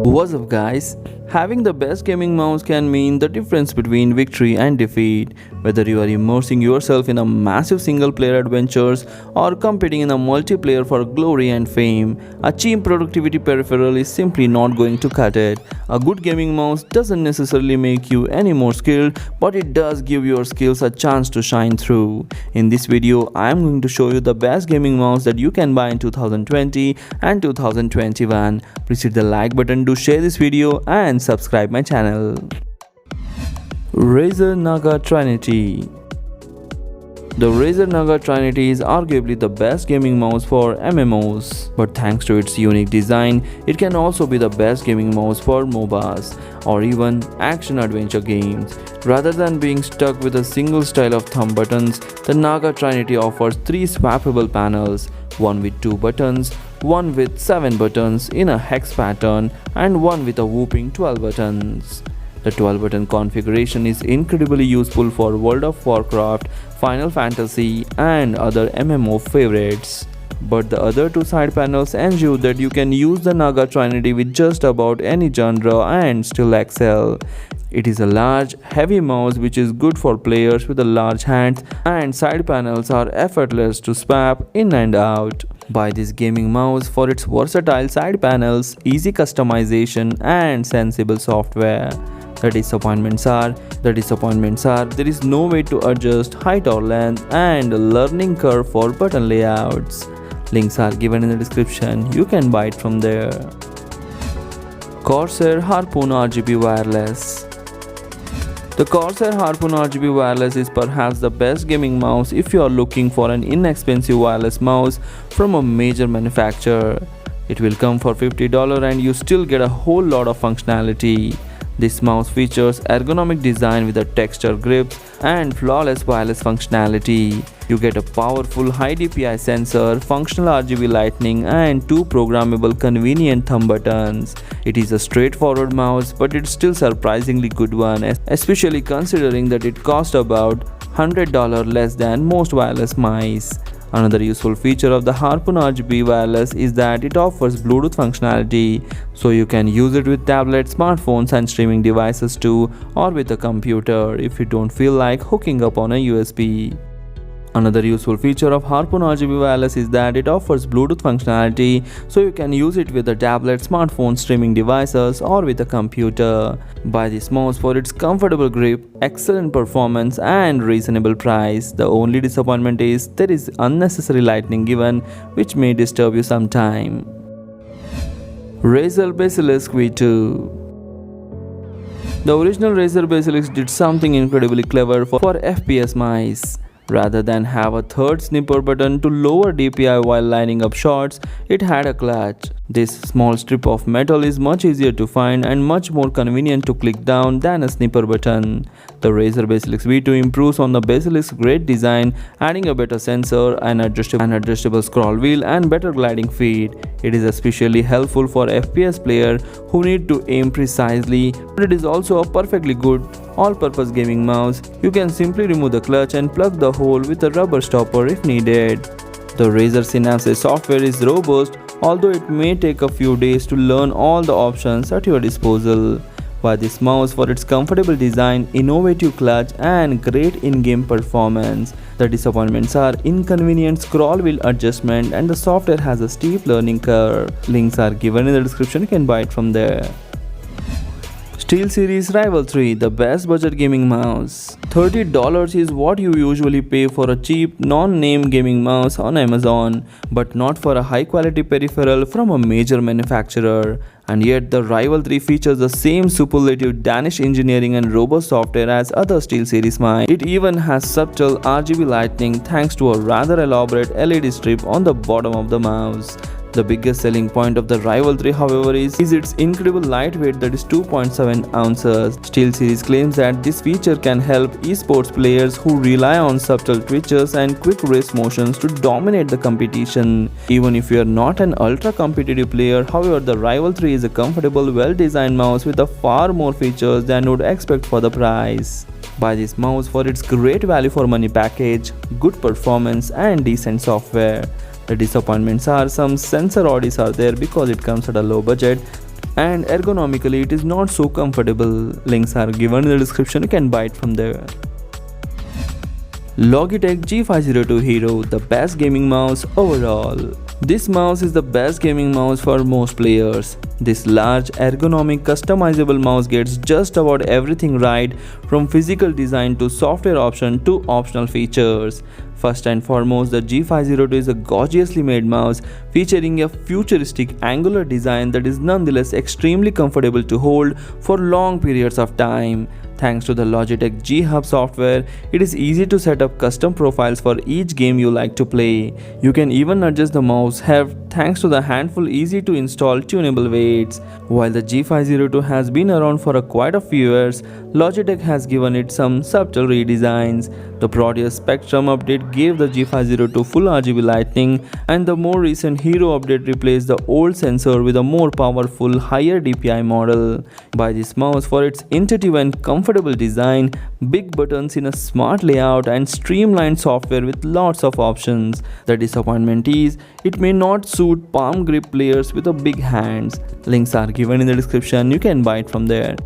What's up guys? Having the best gaming mouse can mean the difference between victory and defeat. Whether you are immersing yourself in a massive single player adventures or competing in a multiplayer for glory and fame, a cheap productivity peripheral is simply not going to cut it. A good gaming mouse doesn't necessarily make you any more skilled, but it does give your skills a chance to shine through. In this video, I am going to show you the best gaming mouse that you can buy in 2020 and 2021. Please hit the like button to share this video and subscribe my channel. Razer Naga Trinity. The Razer Naga Trinity is arguably the best gaming mouse for MMOs, but thanks to its unique design, it can also be the best gaming mouse for MOBAs or even action-adventure games. Rather than being stuck with a single style of thumb buttons, the Naga Trinity offers 3 swappable panels, one with 2 buttons, one with 7 buttons in a hex pattern, and one with a whopping 12 buttons. The 12-button configuration is incredibly useful for World of Warcraft, Final Fantasy, and other MMO favorites. But the other 2 side panels ensure that you can use the Naga Trinity with just about any genre and still excel. It is a large, heavy mouse which is good for players with a large hands, and side panels are effortless to swap in and out. Buy this gaming mouse for its versatile side panels, easy customization, and sensible software. The disappointments are there is no way to adjust height or length and a learning curve for button layouts. Links are given in the description. You can buy it from there. Corsair Harpoon RGB Wireless. The Corsair Harpoon RGB Wireless is perhaps the best gaming mouse if you are looking for an inexpensive wireless mouse from a major manufacturer. It will come for $50 and you still get a whole lot of functionality. This mouse features ergonomic design with a textured grips and flawless wireless functionality. You get a powerful high DPI sensor, functional RGB lighting, and 2 programmable convenient thumb buttons. It is a straightforward mouse, but it's still surprisingly good one, especially considering that it costs about $100 less than most wireless mice. Another useful feature of the Harpoon RGB Wireless is that it offers Bluetooth functionality, so you can use it with tablets, smartphones, and streaming devices too, or with a computer if you don't feel like hooking up on a USB. Another useful feature of Harpoon RGB Wireless is that it offers Bluetooth functionality, so you can use it with a tablet, smartphone, streaming devices, or with a computer. Buy this mouse for its comfortable grip, excellent performance, and reasonable price. The only disappointment is there is unnecessary lightning given, which may disturb you sometime. Razer Basilisk V2. The original Razer Basilisk did something incredibly clever for FPS mice. Rather than have a third snipper button to lower DPI while lining up shots, it had a clutch. This small strip of metal is much easier to find and much more convenient to click down than a snipper button. The Razer Basilisk V2 improves on the Basilisk's great design, adding a better sensor, an adjustable scroll wheel, and better gliding feet. It is especially helpful for FPS players who need to aim precisely, but it is also a perfectly good all-purpose gaming mouse. You can simply remove the clutch and plug the hole with a rubber stopper if needed. The Razer Synapse software is robust, although it may take a few days to learn all the options at your disposal. Buy this mouse for its comfortable design, innovative clutch, and great in-game performance. The disappointments are inconvenient scroll wheel adjustment, and the software has a steep learning curve. Links are given in the description. You can buy it from there. SteelSeries Rival 3, the best budget gaming mouse. $30 is what you usually pay for a cheap, non-name gaming mouse on Amazon, but not for a high-quality peripheral from a major manufacturer. And yet the Rival 3 features the same superlative Danish engineering and robust software as other SteelSeries mice. It even has subtle RGB lighting thanks to a rather elaborate LED strip on the bottom of the mouse. The biggest selling point of the Rival 3, however, is its incredible lightweight, that is 2.7 ounces. SteelSeries claims that this feature can help esports players who rely on subtle twitches and quick wrist motions to dominate the competition. Even if you are not an ultra-competitive player, however, the Rival 3 is a comfortable, well-designed mouse with far more features than you would expect for the price. Buy this mouse for its great value for money package, good performance, and decent software. The disappointments are some sensor oddities are there because it comes at a low budget. and ergonomically it is not so comfortable. Links are given in the description, you can buy it from there. Logitech G502 Hero, the best gaming mouse overall. This mouse is the best gaming mouse for most players. This large, ergonomic, customizable mouse gets just about everything right, from physical design to software option to optional features. First and foremost, the G502 is a gorgeously made mouse featuring a futuristic angular design that is nonetheless extremely comfortable to hold for long periods of time. Thanks to the Logitech G Hub software, it is easy to set up custom profiles for each game you like to play. You can even adjust the mouse heft thanks to the handful easy to install tunable weights. While the G502 has been around for quite a few years, Logitech has given it some subtle redesigns. The Proteus Spectrum update gave the G502 full RGB lighting, and the more recent Hero update replaced the old sensor with a more powerful, higher DPI model. Buy this mouse for its intuitive and comfortable design, big buttons in a smart layout, and streamlined software with lots of options. The disappointment is, it may not suit palm grip players with big hands. Links are given in the description, you can buy it from there.